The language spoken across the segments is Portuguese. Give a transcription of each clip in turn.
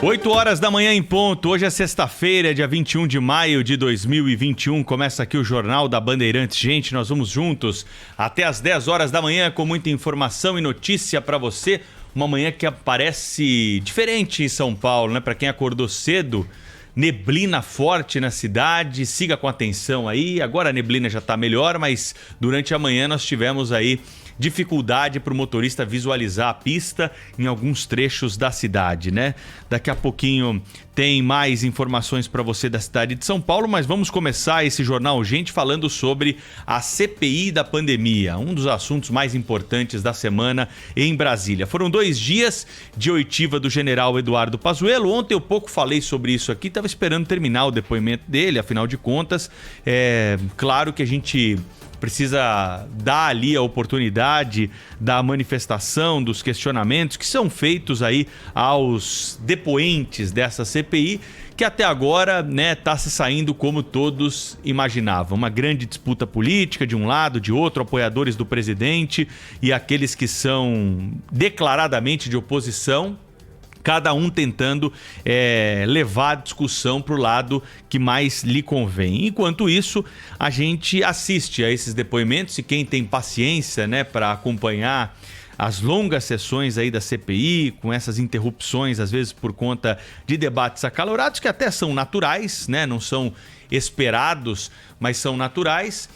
8 horas da manhã em ponto. Hoje é sexta-feira, dia 21 de maio de 2021. Começa aqui o Jornal da Bandeirantes. Gente, nós vamos juntos até as 10 horas da manhã com muita informação e notícia para você. Uma manhã que aparece diferente em São Paulo, né? Para quem acordou cedo, neblina forte na cidade. Siga com atenção aí. Agora a neblina já está melhor, mas durante a manhã nós tivemos aí dificuldade para o motorista visualizar a pista em alguns trechos da cidade, né? Daqui a pouquinho tem mais informações para você da cidade de São Paulo, mas vamos começar esse Jornal Gente falando sobre a CPI da pandemia, um dos assuntos mais importantes da semana em Brasília. Foram 2 dias de oitiva do general Eduardo Pazuello. Ontem eu pouco falei sobre isso aqui, estava esperando terminar o depoimento dele, afinal de contas, claro que a gente precisa dar ali a oportunidade da manifestação, dos questionamentos que são feitos aí aos depoentes dessa CPI, que até agora, né, tá se saindo como todos imaginavam. Uma grande disputa política de um lado, de outro, apoiadores do presidente e aqueles que são declaradamente de oposição, cada um tentando levar a discussão para o lado que mais lhe convém. Enquanto isso, a gente assiste a esses depoimentos e quem tem paciência, né, para acompanhar as longas sessões aí da CPI, com essas interrupções, às vezes por conta de debates acalorados, que até são naturais, né, não são esperados, mas são naturais.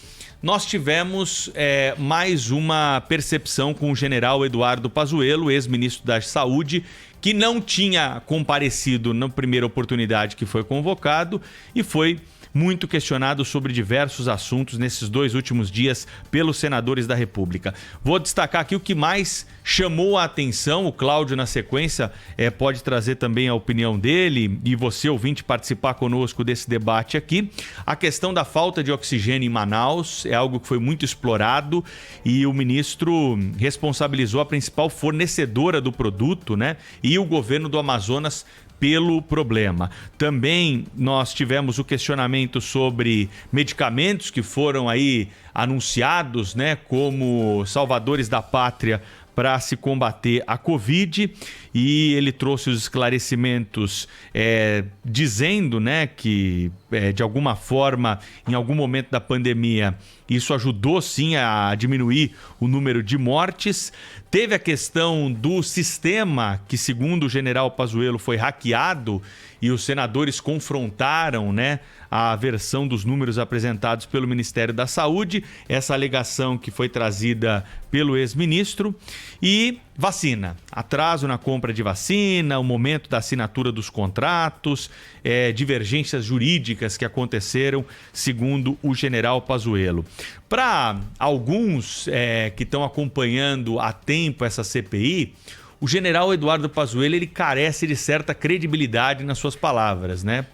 Nós tivemos mais uma percepção com o general Eduardo Pazuello, ex-ministro da Saúde, que não tinha comparecido na primeira oportunidade que foi convocado e foi muito questionado sobre diversos assuntos nesses 2 últimos dias pelos senadores da República. Vou destacar aqui o que mais chamou a atenção. O Cláudio, na sequência, pode trazer também a opinião dele e você, ouvinte, participar conosco desse debate aqui. A questão da falta de oxigênio em Manaus é algo que foi muito explorado e o ministro responsabilizou a principal fornecedora do produto, né? E o governo do Amazonas pelo problema. Também nós tivemos o questionamento sobre medicamentos que foram aí anunciados, né, como salvadores da pátria para se combater a Covid, e ele trouxe os esclarecimentos dizendo, né, que de alguma forma, em algum momento da pandemia, isso ajudou sim a diminuir o número de mortes. Teve a questão do sistema que, segundo o general Pazuello, foi hackeado e os senadores confrontaram, né, a versão dos números apresentados pelo Ministério da Saúde, essa alegação que foi trazida pelo ex-ministro. E vacina, atraso na compra de vacina, o momento da assinatura dos contratos, divergências jurídicas que aconteceram, segundo o general Pazuello. Para alguns que estão acompanhando há tempo essa CPI, o general Eduardo Pazuello, ele carece de certa credibilidade nas suas palavras, né?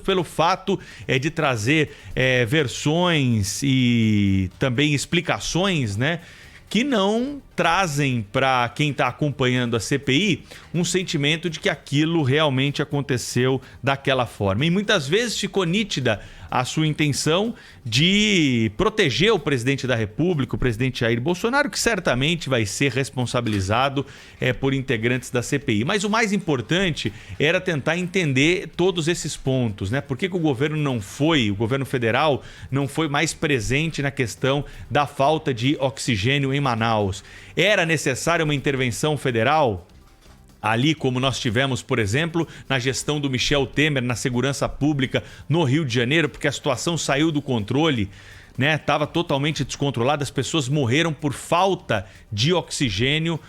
Pelo fato de trazer versões e também explicações, né, que não trazem para quem está acompanhando a CPI um sentimento de que aquilo realmente aconteceu daquela forma. E muitas vezes ficou nítida a sua intenção de proteger o presidente da República, o presidente Jair Bolsonaro, que certamente vai ser responsabilizado por integrantes da CPI. Mas o mais importante era tentar entender todos esses pontos, né? Por que o governo federal não foi mais presente na questão da falta de oxigênio em Manaus? Era necessária uma intervenção federal? Ali, como nós tivemos, por exemplo, na gestão do Michel Temer na segurança pública no Rio de Janeiro, porque a situação saiu do controle, né? Estava totalmente descontrolada, as pessoas morreram por falta de oxigênio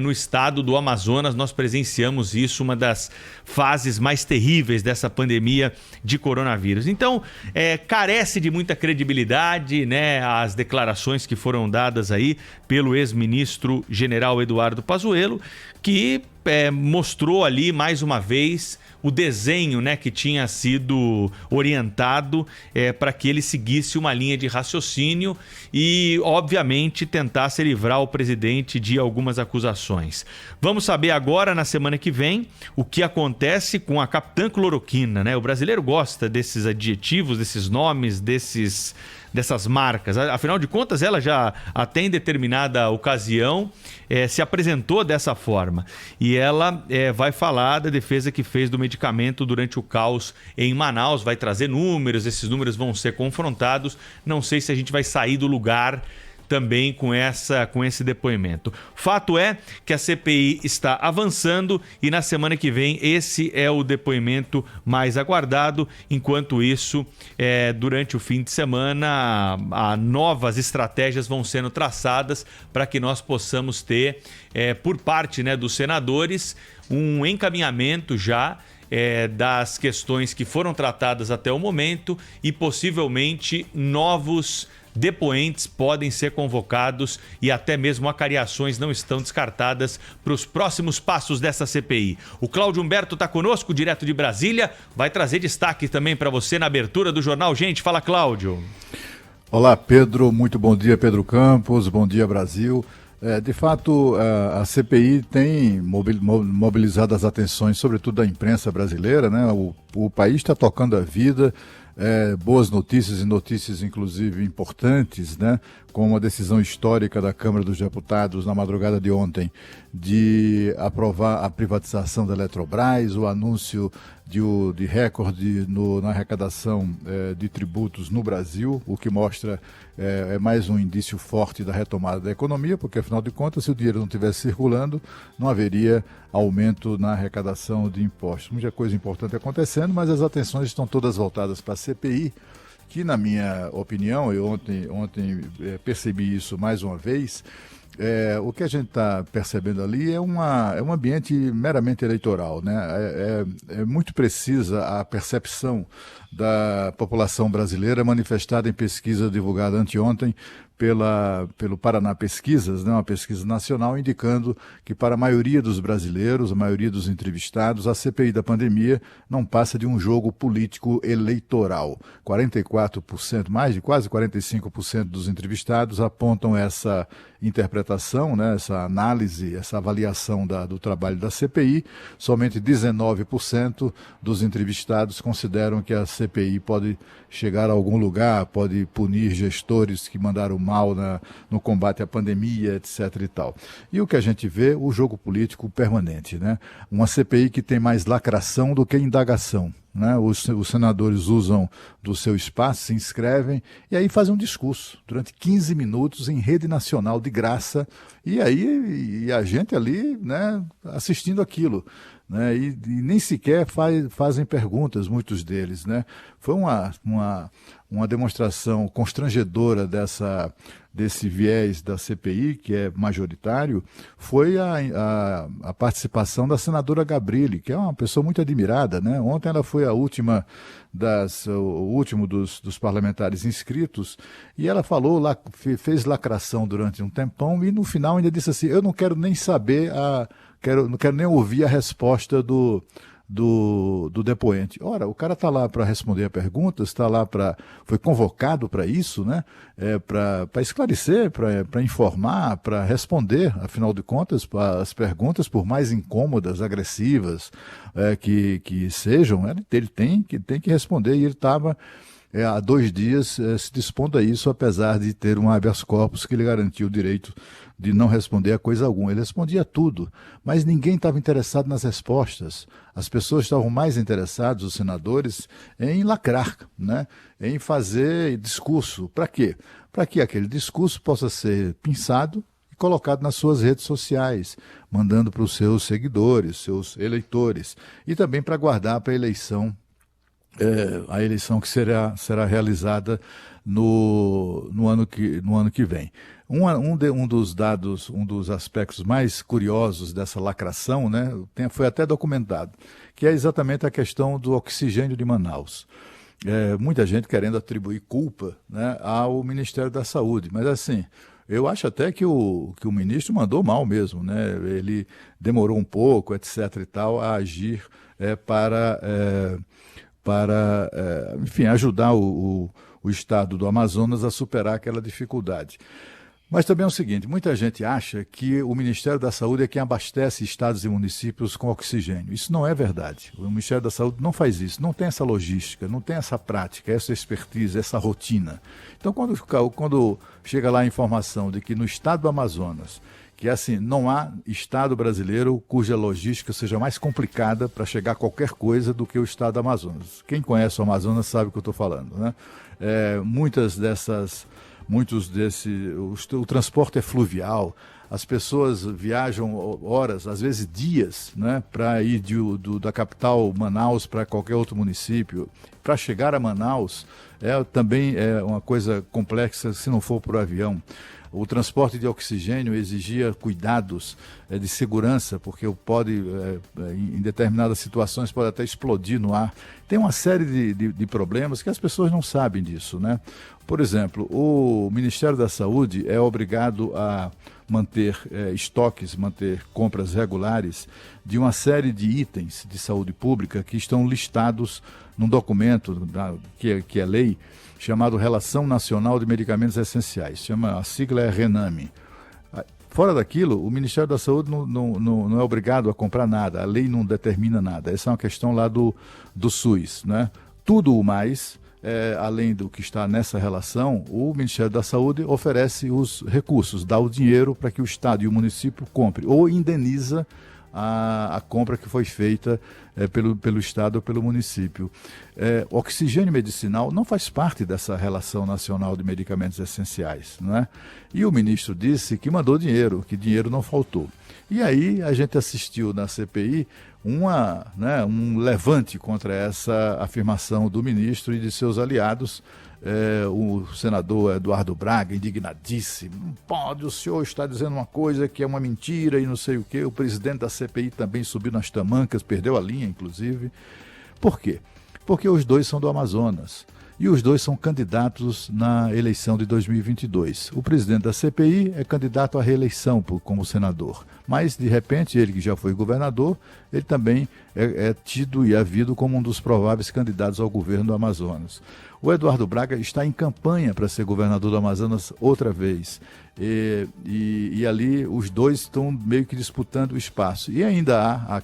no estado do Amazonas. Nós presenciamos isso, uma das fases mais terríveis dessa pandemia de coronavírus. Então, carece de muita credibilidade, né, as declarações que foram dadas aí pelo ex-ministro general Eduardo Pazuello, que mostrou ali mais uma vez o desenho, né, que tinha sido orientado para que ele seguisse uma linha de raciocínio e, obviamente, tentasse livrar o presidente de algumas acusações. Vamos saber agora, na semana que vem, o que acontece com a Capitã Cloroquina, né? O brasileiro gosta desses adjetivos, desses nomes, dessas marcas. Afinal de contas, ela já até em determinada ocasião se apresentou dessa forma. E ela vai falar da defesa que fez do medicamento durante o caos em Manaus, vai trazer números, esses números vão ser confrontados. Não sei se a gente vai sair do lugar também com esse depoimento. Fato é que a CPI está avançando e na semana que vem esse é o depoimento mais aguardado. Enquanto isso, durante o fim de semana, novas estratégias vão sendo traçadas para que nós possamos ter, por parte, né, dos senadores, um encaminhamento já das questões que foram tratadas até o momento e possivelmente novos depoentes podem ser convocados e até mesmo acariações não estão descartadas para os próximos passos dessa CPI. O Cláudio Humberto está conosco, direto de Brasília, vai trazer destaque também para você na abertura do Jornal Gente. Fala, Cláudio. Olá, Pedro. Muito bom dia, Pedro Campos. Bom dia, Brasil. De fato, a CPI tem mobilizado as atenções, sobretudo da imprensa brasileira, né? O país está tocando a vida. Boas notícias e notícias inclusive importantes, né? Com uma decisão histórica da Câmara dos Deputados na madrugada de ontem de aprovar a privatização da Eletrobras, o anúncio de recorde na arrecadação de tributos no Brasil, o que mostra mais um indício forte da retomada da economia, porque afinal de contas, se o dinheiro não estivesse circulando, não haveria aumento na arrecadação de impostos. Muita coisa importante acontecendo, mas as atenções estão todas voltadas para a CPI, que na minha opinião, eu ontem percebi isso mais uma vez. O que a gente está percebendo ali é um ambiente meramente eleitoral, né? É muito precisa a percepção da população brasileira manifestada em pesquisa divulgada anteontem pelo Paraná Pesquisas, né, uma pesquisa nacional indicando que para a maioria dos brasileiros, a maioria dos entrevistados, a CPI da pandemia não passa de um jogo político eleitoral. 44%, mais de quase 45% dos entrevistados apontam essa interpretação, né, essa análise, essa avaliação do trabalho da CPI. Somente 19% dos entrevistados consideram que a CPI pode chegar a algum lugar, pode punir gestores que mandaram mal no combate à pandemia, etc. e tal. E o que a gente vê, o jogo político permanente, né? Uma CPI que tem mais lacração do que indagação. Né? Os senadores usam do seu espaço, se inscrevem e aí fazem um discurso durante 15 minutos em rede nacional de graça e a gente ali, né, assistindo aquilo. Né? E nem sequer fazem perguntas, muitos deles. Né? Foi uma demonstração constrangedora desse viés da CPI, que é majoritário, foi a participação da senadora Gabrilli, que é uma pessoa muito admirada. Né? Ontem ela foi o último dos parlamentares inscritos, e ela falou, fez lacração durante um tempão, e no final ainda disse assim, eu não quero nem saber, não quero nem ouvir a resposta do depoente. Ora, o cara está lá para responder a perguntas, foi convocado para isso, né? Para esclarecer, para informar, para responder, afinal de contas, as perguntas, por mais incômodas, agressivas que sejam, ele tem que responder, e ele estava há 2 dias se dispondo a isso, apesar de ter um habeas corpus que lhe garantiu o direito de não responder a coisa alguma. Ele respondia tudo, mas ninguém estava interessado nas respostas. As pessoas estavam mais interessadas, os senadores, em lacrar, né? Em fazer discurso. Para quê? Para que aquele discurso possa ser pensado e colocado nas suas redes sociais, mandando para os seus seguidores, seus eleitores, e também para guardar para a eleição que será realizada no ano que vem. Um dos aspectos mais curiosos dessa lacração, né, foi até documentado, que é exatamente a questão do oxigênio de Manaus. Muita gente querendo atribuir culpa, né, ao Ministério da Saúde, mas assim, eu acho até que o ministro mandou mal mesmo, né? Ele demorou um pouco, etc. e tal, a agir para enfim, ajudar o estado do Amazonas a superar aquela dificuldade. Mas também é o seguinte, muita gente acha que o Ministério da Saúde é quem abastece estados e municípios com oxigênio. Isso não é verdade. O Ministério da Saúde não faz isso, não tem essa logística, não tem essa prática, essa expertise, essa rotina. Então, quando chega lá a informação de que no estado do Amazonas, que assim, não há estado brasileiro cuja logística seja mais complicada para chegar a qualquer coisa do que o estado do Amazonas. Quem conhece o Amazonas sabe o que eu estou falando, né? O transporte é fluvial, as pessoas viajam horas, às vezes dias, né, para ir da capital Manaus para qualquer outro município. Para chegar a Manaus também é uma coisa complexa se não for por avião. O transporte de oxigênio exigia cuidados de segurança, porque em determinadas situações pode até explodir no ar. Tem uma série de problemas que as pessoas não sabem disso, né? Por exemplo, o Ministério da Saúde é obrigado a manter estoques, manter compras regulares de uma série de itens de saúde pública que estão listados num documento que é lei, chamado Relação Nacional de Medicamentos Essenciais. A sigla é RENAME. Fora daquilo, o Ministério da Saúde não é obrigado a comprar nada, a lei não determina nada. Essa é uma questão lá do SUS, né? Tudo o mais, além do que está nessa relação, o Ministério da Saúde oferece os recursos, dá o dinheiro para que o Estado e o município compre, ou indeniza a compra que foi feita pelo Estado ou pelo município. Oxigênio medicinal não faz parte dessa relação nacional de medicamentos essenciais, não é? E o ministro disse que mandou dinheiro, que dinheiro não faltou. E aí a gente assistiu na CPI um levante contra essa afirmação do ministro e de seus aliados. O senador Eduardo Braga, indignadíssimo, não pode, o senhor está dizendo uma coisa que é uma mentira e não sei o quê. O presidente da CPI também subiu nas tamancas, perdeu a linha, inclusive. Por quê? Porque os dois são do Amazonas e os dois são candidatos na eleição de 2022. O presidente da CPI é candidato à reeleição como senador, mas, de repente, ele que já foi governador, ele também é tido e havido como um dos prováveis candidatos ao governo do Amazonas. O Eduardo Braga está em campanha para ser governador do Amazonas outra vez. E ali os dois estão meio que disputando o espaço. E ainda há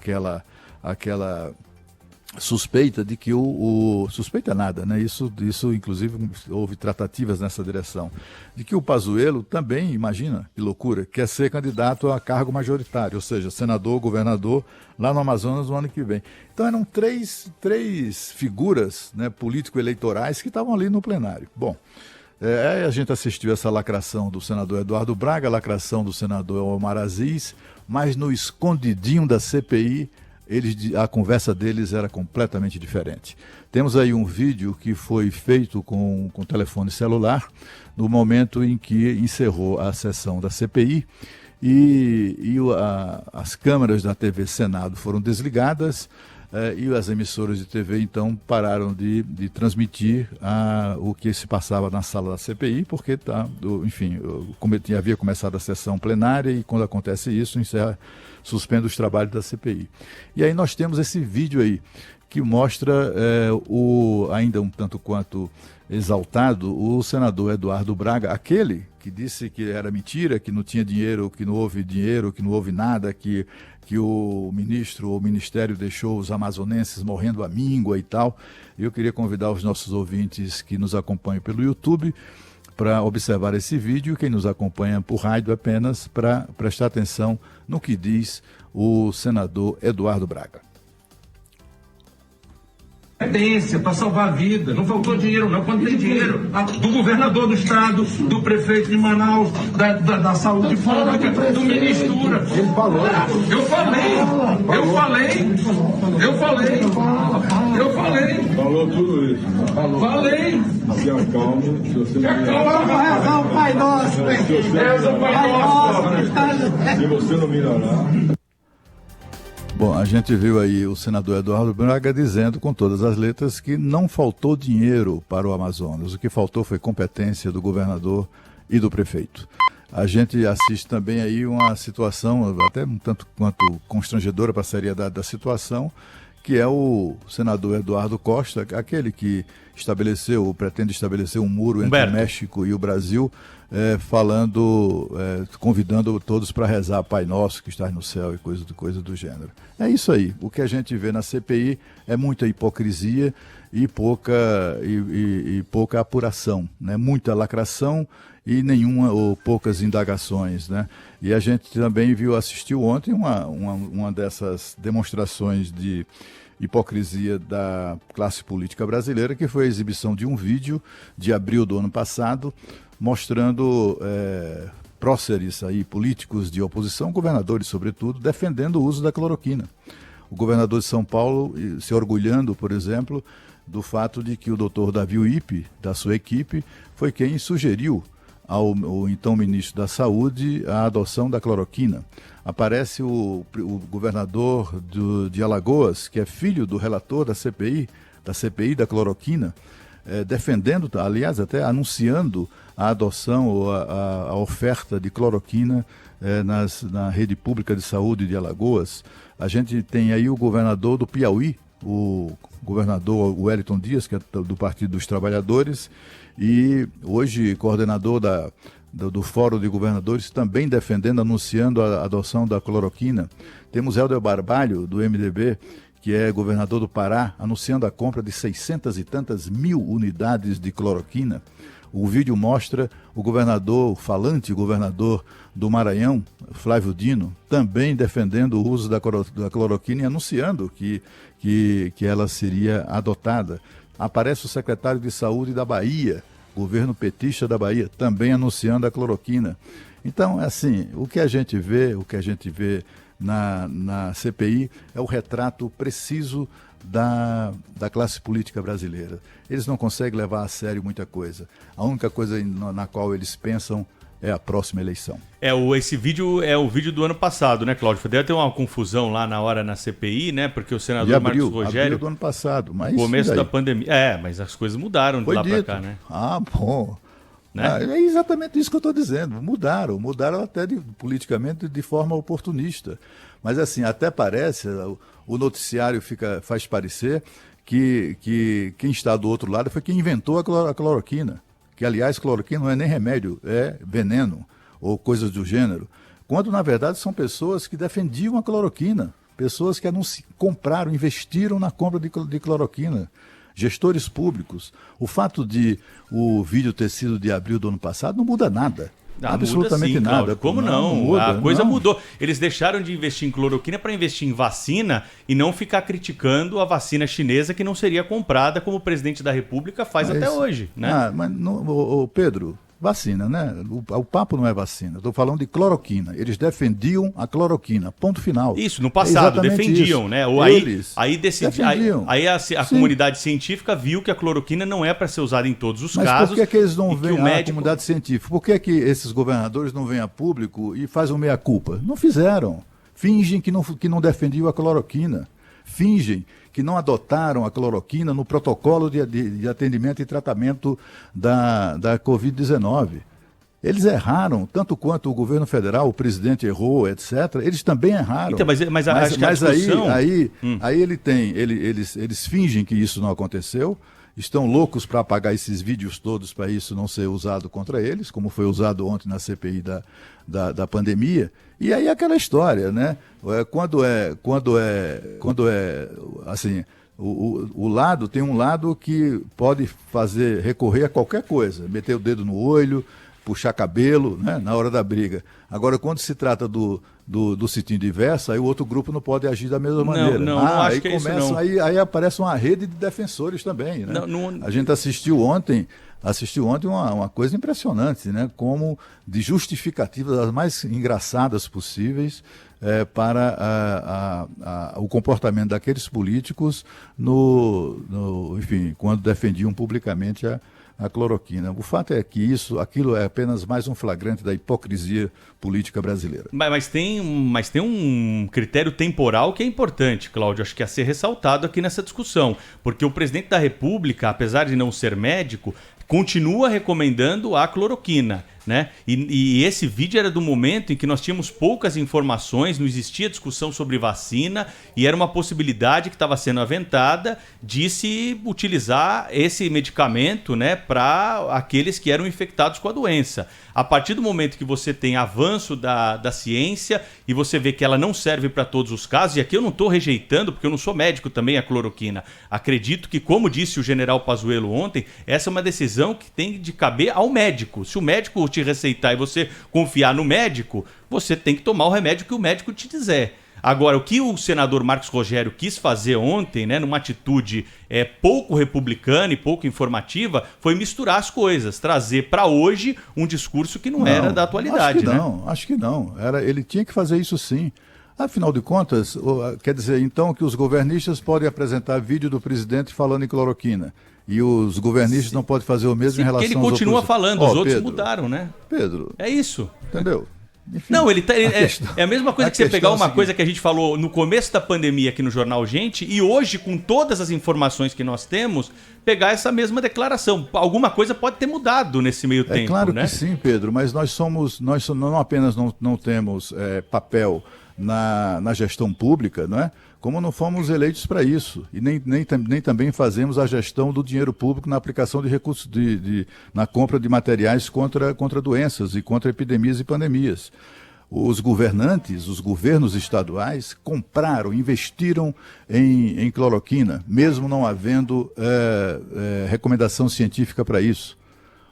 aquela suspeita de que suspeita nada, né? Isso inclusive houve tratativas nessa direção, de que o Pazuello também, imagina que loucura, quer ser candidato a cargo majoritário, ou seja, senador, governador lá no Amazonas no ano que vem. Então eram três figuras, né, político-eleitorais que estavam ali no plenário. Bom, a gente assistiu essa lacração do senador Eduardo Braga, a lacração do senador Omar Aziz, mas no escondidinho da CPI a conversa deles era completamente diferente. Temos aí um vídeo que foi feito com telefone celular no momento em que encerrou a sessão da CPI e as câmeras da TV Senado foram desligadas e as emissoras de TV então pararam de transmitir o que se passava na sala da CPI, porque havia começado a sessão plenária e quando acontece isso, suspende os trabalhos da CPI. E aí nós temos esse vídeo aí, que mostra ainda um tanto quanto exaltado, o senador Eduardo Braga, aquele que disse que era mentira, que não tinha dinheiro, que não houve nada, que o ministro ou o ministério deixou os amazonenses morrendo à míngua e tal. Eu queria convidar os nossos ouvintes que nos acompanham pelo YouTube para observar esse vídeo, quem nos acompanha por rádio apenas para prestar atenção no que diz o senador Eduardo Braga. Competência para salvar a vida, não faltou dinheiro não, quando tem dinheiro do governador do estado, do prefeito de Manaus, da saúde pública, do ministro. Ele falou. Eu falei. Falou tudo isso. Falei. Se acalme, se você não Pai Nosso. Se você não melhorar. Bom, a gente viu aí o senador Eduardo Braga dizendo com todas as letras que não faltou dinheiro para o Amazonas. O que faltou foi competência do governador e do prefeito. A gente assiste também aí uma situação até um tanto quanto constrangedora para a seriedade da situação, que é o senador Eduardo Costa, aquele que pretende estabelecer um muro entre o México e o Brasil falando, convidando todos para rezar Pai Nosso que estás no céu e coisa do gênero. É isso aí. O que a gente vê na CPI é muita hipocrisia e pouca apuração, né? Muita lacração e nenhuma ou poucas indagações, né? E a gente também assistiu ontem uma dessas demonstrações de hipocrisia da classe política brasileira, que foi a exibição de um vídeo de abril do ano passado, mostrando próceres aí, políticos de oposição, governadores sobretudo, defendendo o uso da cloroquina. O governador de São Paulo se orgulhando, por exemplo, do fato de que o doutor Davi Uípe, da sua equipe, foi quem sugeriu ao então ministro da Saúde a adoção da cloroquina. Aparece o governador de Alagoas, que é filho do relator da CPI da cloroquina, defendendo, aliás, até anunciando a adoção ou a oferta de cloroquina na rede pública de saúde de Alagoas. A gente tem aí o governador do Piauí, o governador Wellington Dias, que é do Partido dos Trabalhadores, e hoje coordenador do Fórum de Governadores, também defendendo, anunciando a adoção da cloroquina. Temos Helder Barbalho, do MDB, que é governador do Pará, anunciando a compra de 600 e tantas mil unidades de cloroquina. O vídeo mostra o falante governador do Maranhão, Flávio Dino, também defendendo o uso da cloroquina e anunciando que ela seria adotada. Aparece o secretário de Saúde da Bahia, governo petista da Bahia, também anunciando a cloroquina. Então, assim, o que a gente vê na CPI é o retrato preciso da classe política brasileira. Eles não conseguem levar a sério muita coisa. A única coisa na qual eles pensam é a próxima eleição. Esse vídeo é o vídeo do ano passado, né, Cláudio? Deve ter uma confusão lá na hora na CPI, né? Porque o senador Marcos Rogério... Abril do ano passado, mas... Começo da pandemia. Mas as coisas mudaram de lá para cá, né? Bom... Né? É exatamente isso que eu estou dizendo. Mudaram até politicamente de forma oportunista. Mas assim, até parece, o noticiário faz parecer que quem está do outro lado foi quem inventou a cloroquina. Que, aliás, cloroquina não é nem remédio, é veneno ou coisas do gênero. Quando, na verdade, são pessoas que defendiam a cloroquina, pessoas que compraram, investiram na compra de cloroquina. Gestores públicos. O fato de o vídeo ter sido de abril do ano passado não muda nada. Absolutamente muda sim, nada. Como não? Muda, a coisa mudou. Eles deixaram de investir em cloroquina para investir em vacina e não ficar criticando a vacina chinesa que não seria comprada, como o presidente da República faz até hoje, né? Mas Pedro, vacina, né? O papo não é vacina. Estou falando de cloroquina. Eles defendiam a cloroquina. Ponto final. Isso, no passado, defendiam, isso. Né? Aí defendiam. Aí a comunidade científica viu que a cloroquina não é para ser usada em todos os casos. Mas por que eles não veem a comunidade científica? Por que esses governadores não vêm a público e fazem meia-culpa? Não fizeram. Fingem que não defendiam a cloroquina. Fingem que não adotaram a cloroquina no protocolo de atendimento e tratamento da Covid-19. Eles erraram, tanto quanto o governo federal, o presidente errou, etc. Eles também erraram. Então, mas a discussão... aí eles fingem que isso não aconteceu, estão loucos para apagar esses vídeos todos para isso não ser usado contra eles, como foi usado ontem na CPI da pandemia. E aí aquela história, né? Quando é assim, tem um lado que pode recorrer a qualquer coisa, meter o dedo no olho, puxar cabelo, né, na hora da briga. Agora, quando se trata do sentido inverso, aí o outro grupo não pode agir da mesma maneira. Não acho que é isso, não. Aí aparece uma rede de defensores também, né? A gente assistiu ontem uma coisa impressionante, né? Como de justificativas as mais engraçadas possíveis para o comportamento daqueles políticos enfim, quando defendiam publicamente a cloroquina. O fato é que aquilo é apenas mais um flagrante da hipocrisia política brasileira. Mas tem um critério temporal que é importante, Cláudio, acho que a ser ressaltado aqui nessa discussão, porque o presidente da República, apesar de não ser médico, continua recomendando a cloroquina. né? E esse vídeo era do momento em que nós tínhamos poucas informações, não existia discussão sobre vacina e era uma possibilidade que estava sendo aventada de se utilizar esse medicamento, né, para aqueles que eram infectados com a doença. A partir do momento que você tem avanço da ciência e você vê que ela não serve para todos os casos, e aqui eu não estou rejeitando, porque eu não sou médico também, a cloroquina. Acredito que, como disse o general Pazuello ontem, essa é uma decisão que tem de caber ao médico. Se o médico te receitar e você confiar no médico, você tem que tomar o remédio que o médico te dizer. Agora, o que o senador Marcos Rogério quis fazer ontem, né, numa atitude pouco republicana e pouco informativa, foi misturar as coisas, trazer para hoje um discurso que não era da atualidade. Acho que não. Ele tinha que fazer isso sim. Afinal de contas, quer dizer, então, que os governistas podem apresentar vídeo do presidente falando em cloroquina. E os governistas não podem fazer o mesmo em relação aos outros. Porque ele continua falando, os outros mudaram, né? Pedro. É isso. Entendeu? Enfim, não, é a mesma coisa que você pegar uma coisa que a gente falou no começo da pandemia aqui no Jornal Gente e hoje, com todas as informações que nós temos, pegar essa mesma declaração. Alguma coisa pode ter mudado nesse meio tempo, claro, né? Que sim, Pedro, mas nós não apenas não temos papel na gestão pública, não é? Como não fomos eleitos para isso. E nem também fazemos a gestão do dinheiro público na aplicação de recursos, na compra de materiais contra doenças e contra epidemias e pandemias. Os governantes, os governos estaduais, investiram em cloroquina, mesmo não havendo recomendação científica para isso.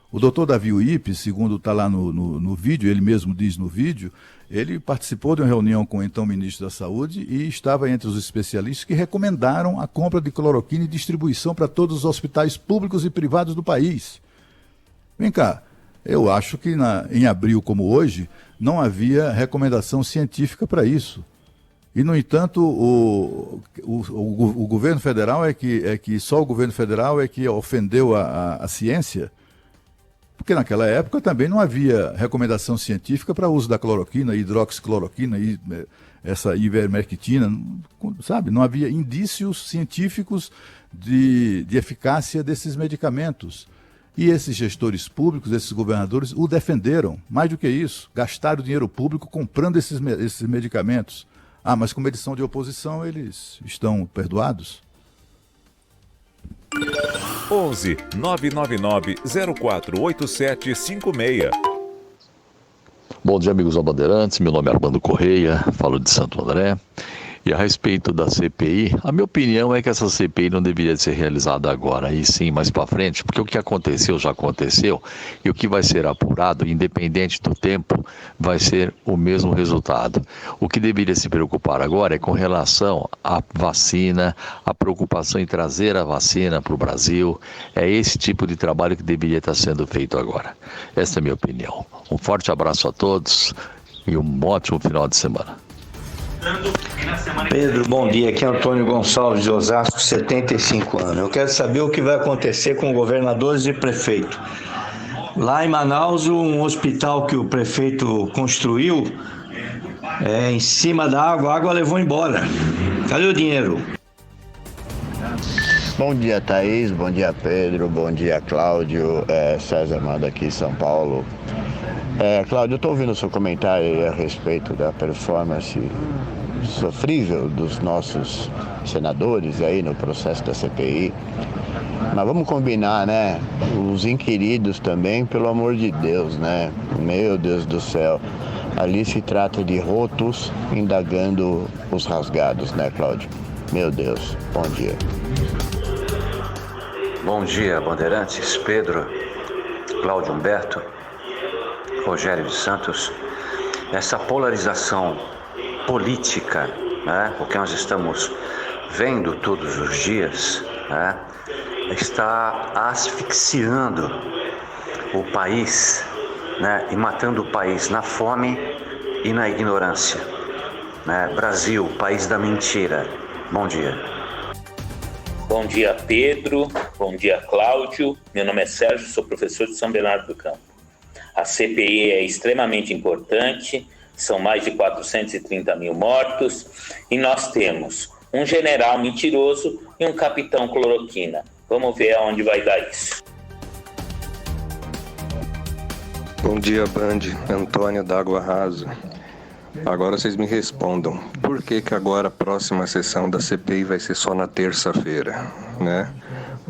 O doutor Davi Uip, segundo está lá no vídeo, ele mesmo diz no vídeo, ele participou de uma reunião com o então ministro da Saúde e estava entre os especialistas que recomendaram a compra de cloroquina e distribuição para todos os hospitais públicos e privados do país. Vem cá, eu acho que em abril como hoje não havia recomendação científica para isso. E, no entanto, o governo federal só o governo federal é que ofendeu a ciência. Porque naquela época também não havia recomendação científica para o uso da cloroquina, hidroxicloroquina, essa ivermectina, sabe? Não havia indícios científicos de eficácia desses medicamentos. E esses gestores públicos, esses governadores, o defenderam. Mais do que isso, gastaram dinheiro público comprando esses medicamentos. Ah, mas como eles são de oposição, eles estão perdoados? 11 999 048756. Bom dia, amigos da Bandeirantes. Meu nome é Armando Correia, falo de Santo André. E a respeito da CPI, a minha opinião é que essa CPI não deveria ser realizada agora, e sim mais para frente, porque o que aconteceu já aconteceu, e o que vai ser apurado, independente do tempo, vai ser o mesmo resultado. O que deveria se preocupar agora é com relação à vacina, a preocupação em trazer a vacina para o Brasil. É esse tipo de trabalho que deveria estar sendo feito agora. Essa é a minha opinião. Um forte abraço a todos e um ótimo final de semana. Pedro, bom dia. Aqui é Antônio Gonçalves de Osasco, 75 anos. Eu quero saber o que vai acontecer com governadores e prefeito. Lá em Manaus, um hospital que o prefeito construiu em cima da água, a água levou embora. Cadê o dinheiro? Bom dia, Thaís. Bom dia, Pedro. Bom dia, Cláudio. César manda aqui em São Paulo. Cláudio, eu estou ouvindo o seu comentário aí a respeito da performance sofrível dos nossos senadores aí no processo da CPI. Mas vamos combinar, né? Os inquiridos também, pelo amor de Deus, né? Meu Deus do céu. Ali se trata de rotos indagando os rasgados, né, Cláudio? Meu Deus. Bom dia. Bom dia, Bandeirantes, Pedro, Cláudio Humberto, Rogério de Santos. Essa polarização política, né, o que nós estamos vendo todos os dias, né, está asfixiando o país, né, e matando o país na fome e na ignorância. Né? Brasil, país da mentira. Bom dia. Bom dia, Pedro. Bom dia, Cláudio. Meu nome é Sérgio, sou professor de São Bernardo do Campo. A CPI é extremamente importante, são mais de 430 mil mortos, e nós temos um general mentiroso e um capitão cloroquina. Vamos ver aonde vai dar isso. Bom dia, Band. Antônio da Água Rasa. Agora vocês me respondam. Por que agora a próxima sessão da CPI vai ser só na terça-feira, né?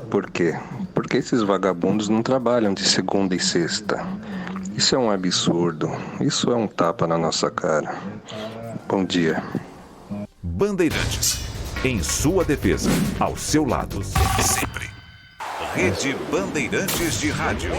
Por quê? Porque esses vagabundos não trabalham de segunda e sexta. Isso é um absurdo. Isso é um tapa na nossa cara. Bom dia. Bandeirantes. Em sua defesa. Ao seu lado. Sempre. Rede Bandeirantes de Rádio.